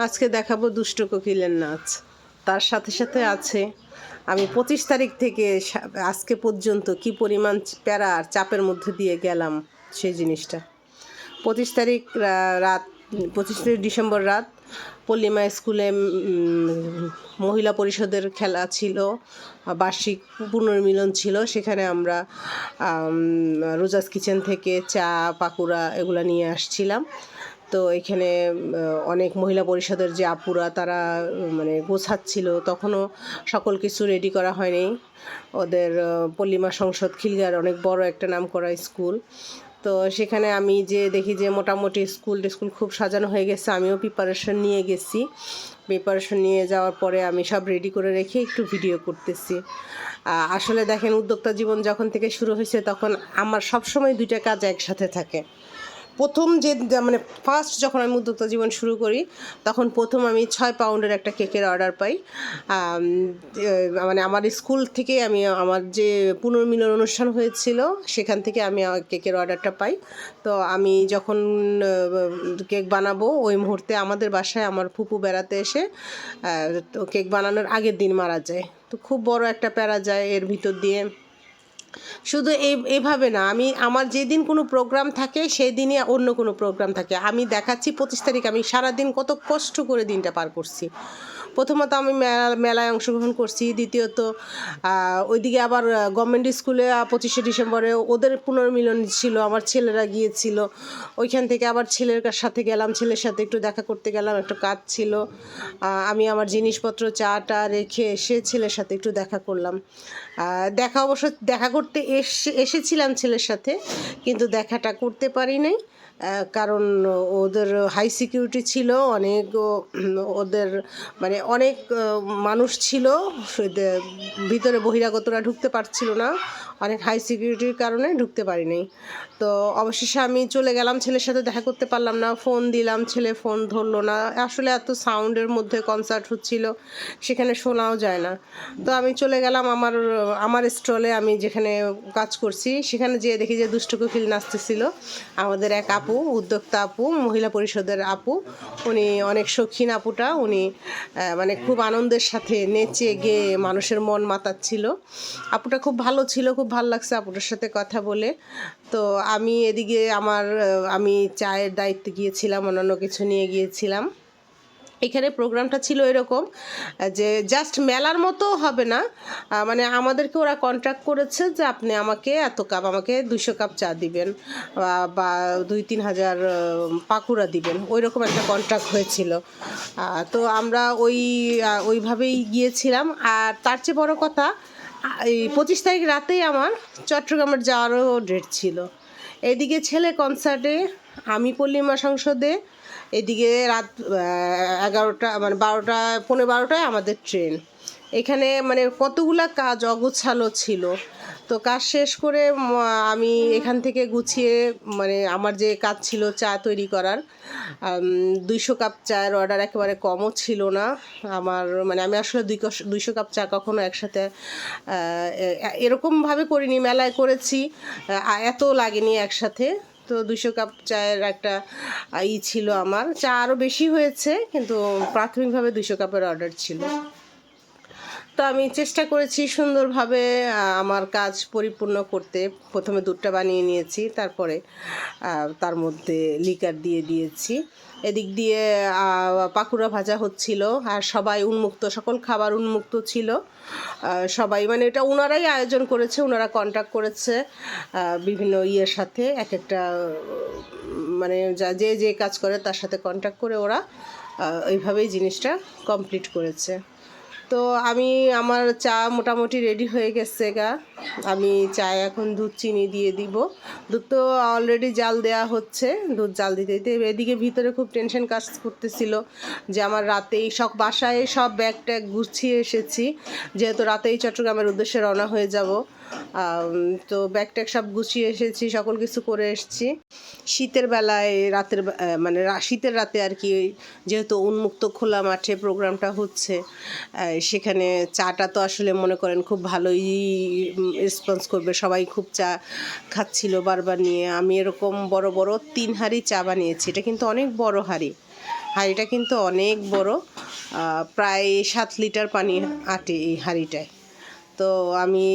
আজকে দেখাবো দুষ্ট কোকিলের নাচ। তার সাথে সাথে আছে আমি 25 তারিখ থেকে আজকে পর্যন্ত কি পরিমাণ প্যারা আর চাপের মধ্যে দিয়ে গেলাম সেই জিনিসটা। 25 তারিখ রাত 25 ডিসেম্বর রাত পল্লিমা স্কুলে মহিলা পরিষদের খেলা ছিল, বার্ষিক পুনর্মিলন ছিল। সেখানে আমরা রোজাস কিচেন থেকে চা পাকুড়া এগুলো নিয়ে আসছিলাম। তো এখানে অনেক মহিলা পরিষদের যে আপুরা তারা মানে গোছাচ্ছিল, তখনও সকল কিছু রেডি করা হয়নি। ওদের পল্লিমা সংসদ খিলগার অনেক বড় একটা নামকরা স্কুল। তো সেখানে আমি যে দেখি যে মোটামুটি স্কুল খুব সাজানো হয়ে গেছে। আমিও প্রিপারেশন নিয়ে গেছি। প্রিপারেশন নিয়ে যাওয়ার পরে আমি সব রেডি করে রেখে একটু ভিডিও করতেছি। আসলে দেখেন, উদ্যোক্তা জীবন যখন থেকে শুরু হয়েছে তখন আমার সবসময় দুইটা কাজ একসাথে থাকে। প্রথম মানে ফার্স্ট যখন আমি উদ্যোক্তা জীবন শুরু করি তখন প্রথম আমি 6 পাউন্ডের একটা কেকের অর্ডার পাই। মানে আমার স্কুল থেকে আমি আমার যে পুনর্মিলন অনুষ্ঠান হয়েছিল সেখান থেকে আমি কেকের অর্ডারটা পাই। তো আমি যখন কেক বানাবো ওই মুহূর্তে আমাদের বাসায় আমার ফুপু বেড়াতে এসে তো কেক বানানোর আগের দিন মারা যায়। তো খুব বড় একটা প্যারা যায় এর ভিতর দিয়ে। শুধু এভাবে না, আমার যেদিন কোনো প্রোগ্রাম থাকে সেই দিনই অন্য কোনো প্রোগ্রাম থাকে। আমি দেখাচ্ছি 25 তারিখ আমি সারাদিন কত কষ্ট করে দিনটা পার করছি। প্রথমত আমি মেলায় অংশগ্রহণ করছি, দ্বিতীয়ত ওইদিকে আবার গভর্নমেন্ট স্কুলে 25শে ডিসেম্বরে ওদের পুনর্মিলন ছিল, আমার ছেলেরা গিয়েছিল। ওইখান থেকে আবার ছেলের সাথে গেলাম, ছেলের সাথে একটু দেখা করতে গেলাম, একটু কাজ ছিল। আমি আমার জিনিসপত্র চাটা রেখে এসে ছেলের সাথে একটু দেখা করলাম। দেখা করতে এসেছিলাম ছেলের সাথে, কিন্তু দেখাটা করতে পারি নাই। কারণ ওদের হাই সিকিউরিটি ছিল, অনেক ওদের মানে অনেক মানুষ ছিল, ভিতরে বহিরাগতরা ঢুকতে পারছিল না, অনেক হাই সিকিউরিটির কারণে ঢুকতে পারি নাই। তো অবশেষে আমি চলে গেলাম, ছেলের সাথে দেখা করতে পারলাম না। ফোন দিলাম, ছেলে ফোন ধরলো না। আসলে এত সাউন্ডের মধ্যে কনসার্ট হচ্ছিল, সেখানে শোনাও যায় না। তো আমি চলে গেলাম আমার স্টলে, আমি যেখানে কাজ করছি সেখানে যেয়ে দেখি যে দুষ্ট কোকিল নাচতেছিল। আমাদের এক আপু, উদ্যোক্তা আপু, মহিলা পরিষদের আপু, উনি অনেক শৌখিন আপুটা, উনি মানে খুব আনন্দের সাথে নেচে গেয়ে মানুষের মন মাতাচ্ছিল। আপুটা খুব ভালো ছিল, খুব ভালো লাগছে আপুটার সাথে কথা বলে। তো আমি এদিকে আমি চায়ের দায়িত্বে গিয়েছিলাম, অন্যান্য কিছু নিয়ে গিয়েছিলাম। এখানে প্রোগ্রামটা ছিল এরকম যে জাস্ট মেলার মতো হবে না, মানে আমাদেরকে ওরা কন্ট্রাক্ট করেছে যে আপনি আমাকে এত কাপ, আমাকে 200 কাপ চা দিবেন বা 2-3 হাজার পাকুড়া দিবেন, ওই রকম একটা কন্ট্রাক্ট হয়েছিল। তো আমরা ওইভাবেই গিয়েছিলাম। আর তার চেয়ে বড় কথা, এই 25 তারিখ রাতেই আমার চট্টগ্রামের যাওয়ারও ডেট ছিল। এদিকে ছেলে কনসার্টে, আমি পল্লিমা সংসদে, এদিকে রাত 11টা মানে 12টা 12:15টায় আমাদের ট্রেন। এখানে মানে কতগুলা কাজ অগোছালো ছিল। তো কাজ শেষ করে আমি এখান থেকে গুছিয়ে, মানে আমার যে কাজ ছিল চা তৈরি করার, 200 কাপ চায়ের অর্ডার একেবারে কমও ছিল না আমার। মানে আমি আসলে 200 কাপ চা কখনো একসাথে এরকমভাবে করিনি, মেলায় করেছি, এত লাগেনি একসাথে। তো 200 কাপ চায়ের একটা ছিল আমার। চা আরও বেশি হয়েছে, কিন্তু প্রাথমিকভাবে 200 কাপের অর্ডার ছিল। তো আমি চেষ্টা করেছি সুন্দরভাবে আমার কাজ পরিপূর্ণ করতে। প্রথমে দুধটা বানিয়ে নিয়েছি, তারপরে তার মধ্যে লিকার দিয়ে দিয়েছি। এদিক দিয়ে পাকুড়া ভাজা হচ্ছিল, আর সবাই উন্মুক্ত, সকল খাবার উন্মুক্ত ছিল। সবাই মানে এটা ওনারাই আয়োজন করেছে, ওনারা কন্ট্যাক্ট করেছে বিভিন্ন ইয়ের সাথে, এক একটা মানে যে কাজ করে তার সাথে কন্ট্যাক্ট করে ওরা এইভাবেই জিনিসটা কমপ্লিট করেছে। তো আমার চা মোটামুটি রেডি হয়ে গেছে গা। আমি চায়ে এখন দুধ চিনি দিয়ে দিব। দুধ তো অলরেডি জাল দেওয়া হচ্ছে, দুধ জাল দিতে দিতে এদিকে ভিতরে খুব টেনশন কাজ করতেছিল যে আমার রাতেই বাসায় সব ব্যাগ ট্যাগ গুছিয়ে এসেছি, যেহেতু রাতেই চট্টগ্রামের উদ্দেশ্যে রওনা হয়ে যাব। তো ব্যাগ ট্যাগ সব গুছিয়ে এসেছি, সকল কিছু করে এসেছি। শীতের বেলায় মানে শীতের রাতে আর কি, যেহেতু উন্মুক্ত খোলা মাঠে প্রোগ্রামটা হচ্ছে, সেখানে চাটা তো আসলে মনে করেন খুব ভালোই রেসপন্স করবে, সবাই খুব চা খাচ্ছিল বারবার নিয়ে। আমি এরকম বড় বড় 3 হাঁড়ি চা বানিয়েছি, এটা কিন্তু অনেক বড় হাঁড়ি। হাঁড়িটা কিন্তু অনেক বড়, প্রায় 7 লিটার পানি আটে এই হাঁড়িটায়। তো আমি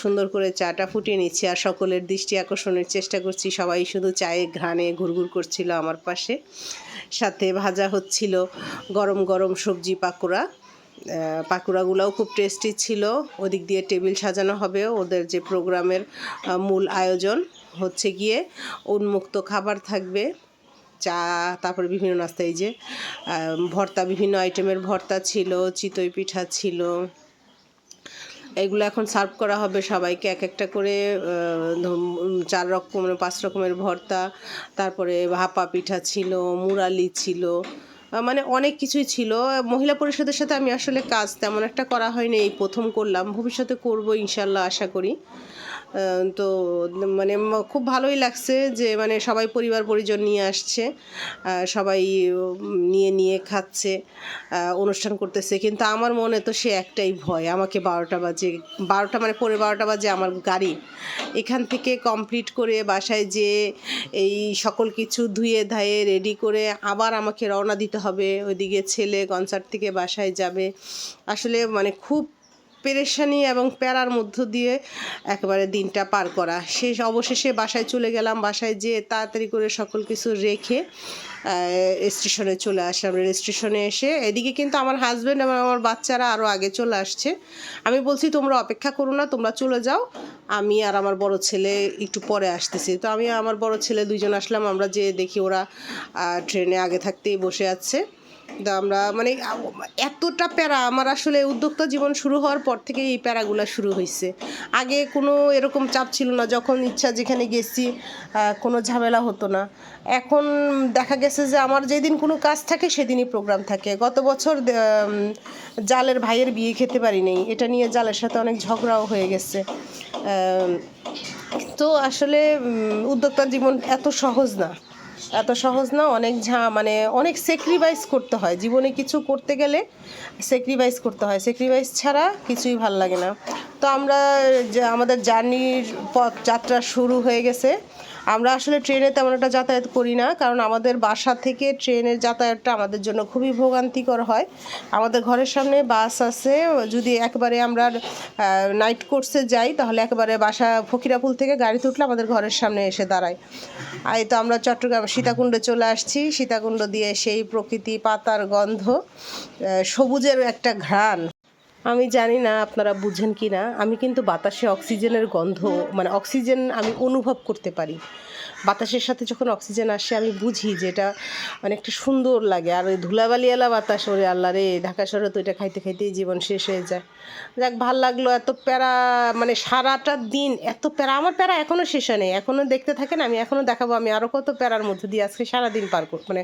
সুন্দর করে চাটা ফুটিয়ে নিচ্ছি আর সকলের দৃষ্টি আকর্ষণের চেষ্টা করছি। সবাই শুধু চায়ের ঘ্রাণে ঘুরঘুর করছিল আমার পাশে। সাথে ভাজা হচ্ছিল গরম গরম সবজি পাকোড়া। পাকোড়াগুলোও খুব টেস্টি ছিল। ওদিক দিয়ে টেবিল সাজানো হবে। ওদের যে প্রোগ্রামের মূল আয়োজন হচ্ছে গিয়ে উন্মুক্ত খাবার থাকবে, চা, তারপরে বিভিন্ন নাস্তা, এই যে ভর্তা, বিভিন্ন আইটেমের ভর্তা ছিল, চিতই পিঠা ছিল। এগুলো এখন সার্ভ করা হবে সবাইকে এক একটা করে, 4 রকমের 5 রকমের ভর্তা, তারপরে ভাপা পিঠা ছিল, মুরালি ছিল, মানে অনেক কিছুই ছিল। মহিলা পরিষদের সাথে আমি আসলে কাজ তেমন একটা করা হয়নি, এই প্রথম করলাম, ভবিষ্যতে করব ইনশাল্লাহ আশা করি। তো মানে খুব ভালোই লাগছে যে মানে সবাই পরিবার পরিজন নিয়ে আসছে, সবাই নিয়ে নিয়ে খাচ্ছে, অনুষ্ঠান করতেছে। কিন্তু আমার মনে তো সে একটাই ভয়, আমাকে 12টা বাজে, 12টা মানে 12:15 বাজে আমার গাড়ি, এখান থেকে কমপ্লিট করে বাসায় যেয়ে এই সকল কিছু ধুয়ে ধায়ে রেডি করে আবার আমাকে রওনা দিতে হবে। ওইদিকে ছেলে কনসার্ট থেকে বাসায় যাবে। আসলে মানে খুব পেরেশানি এবং প্যারার মধ্য দিয়ে একেবারে দিনটা পার করা। শেষ অবশেষে বাসায় চলে গেলাম। বাসায় যেয়ে তাড়াতাড়ি করে সকল কিছু রেখে স্টেশনে চলে আসলাম। রেল স্টেশনে এসে এদিকে কিন্তু আমার হাজব্যান্ড এবং আমার বাচ্চারা আরও আগে চলে আসছে। আমি বলছি তোমরা অপেক্ষা করো না, তোমরা চলে যাও, আমি আর আমার বড় ছেলে একটু পরে আসতেছি। তো আমি আমার বড় ছেলে দুইজন আসলাম। আমরা যে দেখি ওরা ট্রেনে আগে থাকতেই বসে আছে। তো আমরা মানে এতটা প্যারা, আমার আসলে উদ্যোক্তা জীবন শুরু হওয়ার পর থেকে এই প্যারাগুলো শুরু হয়েছে। আগে কোনো এরকম চাপ ছিল না, যখন ইচ্ছা যেখানে গেছি কোনো ঝামেলা হতো না। এখন দেখা গেছে যে আমার যেদিন কোনো কাজ থাকে সেদিনই প্রোগ্রাম থাকে। গত বছর জালের ভাইয়ের বিয়ে খেতে পারিনি, এটা নিয়ে জালের সাথে অনেক ঝগড়াও হয়ে গেছে। তো আসলে উদ্যোক্তা জীবন এত সহজ না, এত সহজ না। অনেক মানে অনেক স্যাক্রিফাইস করতে হয় জীবনে, কিছু করতে গেলে স্যাক্রিফাইস করতে হয়, স্যাক্রিফাইস ছাড়া কিছুই ভাল লাগে না। তো আমরা আমাদের জার্নির পথ যাত্রা শুরু হয়ে গেছে। আমরা আসলে ট্রেনে তেমন একটা যাতায়াত করি না, কারণ আমাদের বাসা থেকে ট্রেনের যাতায়াতটা আমাদের জন্য খুবই ভোগান্তিকর হয়। আমাদের ঘরের সামনে বাস আছে, যদি একবারে আমরা নাইট কোর্সে যাই তাহলে একেবারে বাসা ফকিরাপুল থেকে গাড়িতে উঠলে আমাদের ঘরের সামনে এসে দাঁড়ায়। এই তো আমরা চট্টগ্রাম সীতাকুণ্ডে চলে আসছি। সীতাকুণ্ড দিয়ে সেই প্রকৃতি, পাতার গন্ধ, সবুজের একটা ঘ্রাণ। আমি জানি না আপনারা বুঝেন কি না, আমি কিন্তু বাতাসে অক্সিজেনের গন্ধ, মানে অক্সিজেন আমি অনুভব করতে পারি। বাতাসের সাথে যখন অক্সিজেন আসে আমি বুঝি যে এটা অনেকটা সুন্দর লাগে। আর ওই ধুলাবালিওয়ালা বাতাস, ওরে আল্লাহ রে, ঢাকা শহরে তো এটা খাইতে খাইতেই জীবন শেষ হয়ে যায়। যাক, ভাল লাগলো। এত প্যারা, মানে সারাটা দিন এত প্যারা, আমার প্যারা এখনও শেষ হয় নেই, এখনও দেখতে থাকেন, আমি এখনও দেখাবো আমি আরও কত প্যারার মধ্যে দিয়ে আজকে সারাদিন পার করব। মানে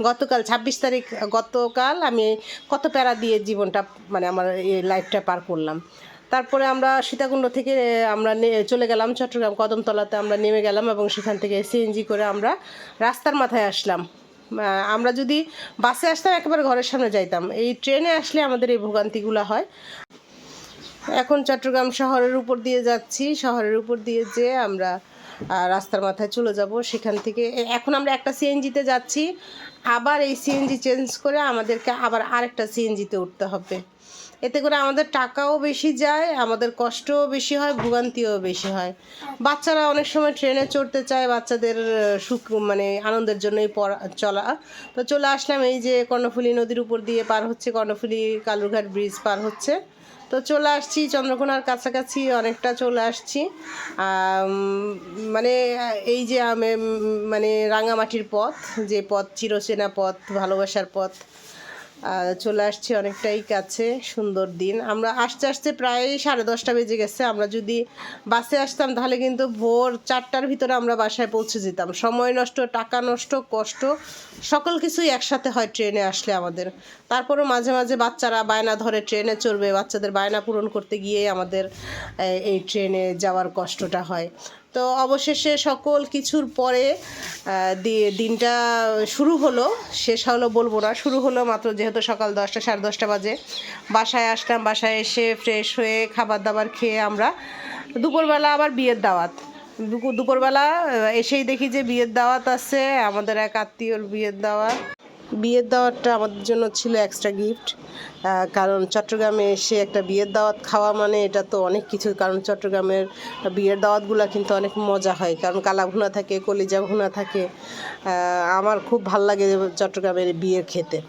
গতকাল 26 তারিখ, গতকাল আমি কত প্যারা দিয়ে জীবনটা, মানে আমার এই লাইফটা পার করলাম। তারপরে আমরা সীতাকুণ্ড থেকে আমরা চলে গেলাম চট্টগ্রাম কদমতলাতে, আমরা নেমে গেলাম এবং সেখান থেকে সিএনজি করে আমরা রাস্তার মাথায় আসলাম। আমরা যদি বাসে আসতাম একেবারে ঘরের সামনে যাইতাম, এই ট্রেনে আসলে আমাদের এই ভোগান্তিগুলো হয়। এখন চট্টগ্রাম শহরের উপর দিয়ে যাচ্ছি, শহরের উপর দিয়ে যেয়ে আমরা রাস্তার মাথায় চলে যাব। সেখান থেকে এখন আমরা একটা সিএনজিতে যাচ্ছি, আবার এই সিএনজি চেঞ্জ করে আমাদেরকে আবার আরেকটা সিএনজিতে উঠতে হবে। এতে করে আমাদের টাকাও বেশি যায়, আমাদের কষ্টও বেশি হয়, ভোগান্তিও বেশি হয়। বাচ্চারা অনেক সময় ট্রেনে চড়তে চায়, বাচ্চাদের সুখ মানে আনন্দের জন্যই চলা। তো চলে আসলাম, এই যে কর্ণফুলী নদীর উপর দিয়ে পার হচ্ছে, কর্ণফুলী কালুরঘাট ব্রিজ পার হচ্ছে। তো চলে আসছি চন্দ্রকোনার কাছাকাছি, অনেকটা চলে আসছি। মানে এই যে মানে রাঙামাটির পথ, যে পথ চিরচেনা পথ, ভালোবাসার পথ, চলে আসছি অনেকটাই কাছে। সুন্দর দিন। আমরা আসতে আসতে প্রায় 10:30 বেজে গেছে। আমরা যদি বাসে আসতাম তাহলে কিন্তু ভোর 4টার ভিতরে আমরা বাসায় পৌঁছে যেতাম। সময় নষ্ট, টাকা নষ্ট, কষ্ট, সকল কিছুই একসাথে হয় ট্রেনে আসলে আমাদের। তারপরেও মাঝে মাঝে বাচ্চারা বায়না ধরে ট্রেনে চড়বে, বাচ্চাদের বায়না পূরণ করতে গিয়ে আমাদের এই ট্রেনে যাওয়ার কষ্টটা হয়। তো অবশেষে সকল কিছুর পরে দিনটা শুরু হলো, শেষ হলো বলবো না, শুরু হলো মাত্র, যেহেতু সকাল 10টা 10:30 বাজে। বাসায় আসলাম, বাসায় এসে ফ্রেশ হয়ে খাবার দাবার খেয়ে আমরা দুপুরবেলা আবার বিয়ের দাওয়াত। দুপুরবেলা এসেই দেখি যে বিয়ের দাওয়াত আছে, আমাদের এক আত্মীয়র বিয়ের দাওয়াত। বিয়ের দাওয়াতটা আমাদের জন্য ছিল এক্সট্রা গিফট, কারণ চট্টগ্রামে এসে একটা বিয়ের দাওয়াত খাওয়া মানে এটা তো অনেক কিছু। কারণ চট্টগ্রামের বিয়ের দাওয়াতগুলো কিন্তু অনেক মজা হয়, কারণ কালা ভুনা থাকে, কলিজা ভুনা থাকে। আমার খুব ভাল লাগে চট্টগ্রামের বিয়ে খেতে।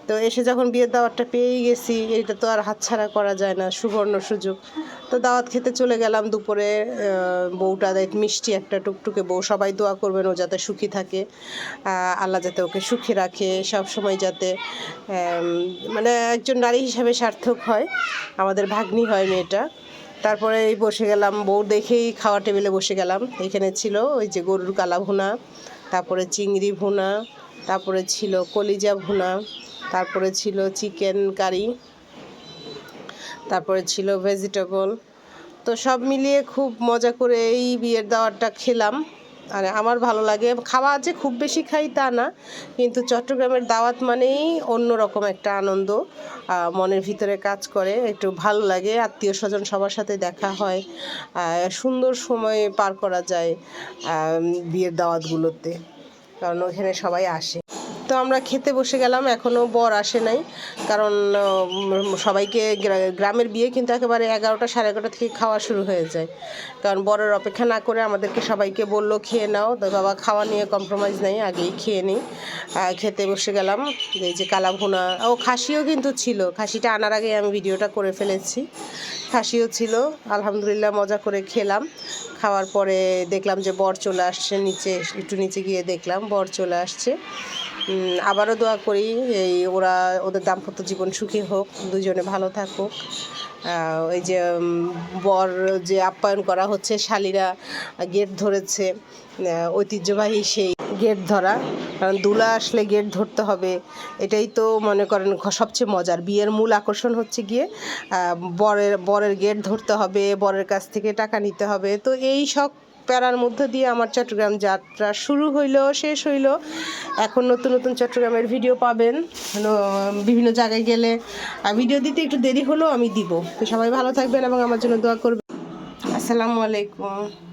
তো এসে যখন বিয়ের দাওয়াতটা পেয়েই গেছি, এটা তো আর হাতছাড়া করা যায় না, সুবর্ণ সুযোগ। তো দাওয়াত খেতে চলে গেলাম দুপুরে। বউটা মিষ্টি একটা টুকটুকে বউ, সবাই দোয়া করবেন ও যাতে সুখী থাকে, আল্লাহ যাতে ওকে সুখী রাখে সব সময়, যাতে মানে একজন নারী হিসাবে সার্থক হয়, আমাদের ভাগ্নি হয় মেয়েটা। তারপরে এই বসে গেলাম, বউ দেখেই খাওয়া টেবিলে বসে গেলাম। এখানে ছিল ওই যে গরুর কালা ভুনা, তারপরে চিংড়ি ভুনা, তারপরে ছিল কলিজা ভুনা, তারপরে ছিল চিকেন কারি, তারপরে ছিল ভেজিটেবল। তো সব মিলিয়ে খুব মজা করে এই বিয়ের দাওয়াতটা খেলাম। আর আমার ভালো লাগে, খাওয়া যে খুব বেশি খাই তা না, কিন্তু চট্টগ্রামের দাওয়াত মানেই অন্যরকম একটা আনন্দ মনের ভিতরে কাজ করে, একটু ভালো লাগে, আত্মীয় স্বজন সবার সাথে দেখা হয়, সুন্দর সময় পার করা যায় বিয়ের দাওয়াতগুলোতে, কারণ ওখানে সবাই আসে। তো আমরা খেতে বসে গেলাম, এখনও বর আসে নাই, কারণ সবাইকে গ্রামের বিয়ে কিন্তু একেবারে 11টা 11:30 থেকে খাওয়া শুরু হয়ে যায়, কারণ বরের অপেক্ষা না করে আমাদেরকে সবাইকে বললো খেয়ে নাও। তো বাবা খাওয়া নিয়ে কম্প্রোমাইজ নেই, আগেই খেয়ে নিই। খেতে বসে গেলাম। এই যে কালা ভুনা, ও খাসিও কিন্তু ছিল, খাসিটা আনার আগে আমি ভিডিওটা করে ফেলেছি, খাসিও ছিল। আলহামদুলিল্লাহ মজা করে খেলাম। খাওয়ার পরে দেখলাম যে বর চলে আসছে নিচে, একটু নিচে গিয়ে দেখলাম বর চলে আসছে। আবারও দোয়া করি ওদের দাম্পত্য জীবন সুখী হোক, দুজনে ভালো থাকুক। ওই যে বর যে আপ্যায়ন করা হচ্ছে, শালিরা গেট ধরেছে, ঐতিহ্যবাহী সেই গেট ধরা, কারণ দুলা আসলে গেট ধরতে হবে, এটাই তো মনে করেন সবচেয়ে মজার। বিয়ের মূল আকর্ষণ হচ্ছে গিয়ে বরের গেট ধরতে হবে, বরের কাছ থেকে টাকা নিতে হবে। তো এই সব প্যারার মধ্যে দিয়ে আমার চট্টগ্রাম যাত্রা শুরু হইলো, শেষ হইলো। এখন নতুন নতুন চট্টগ্রামের ভিডিও পাবেন, বিভিন্ন জায়গায় গেলে ভিডিও দিতে একটু দেরি হলেও আমি দিব। তো সবাই ভালো থাকবেন এবং আমার জন্য দোয়া করবেন। আসসালামু আলাইকুম।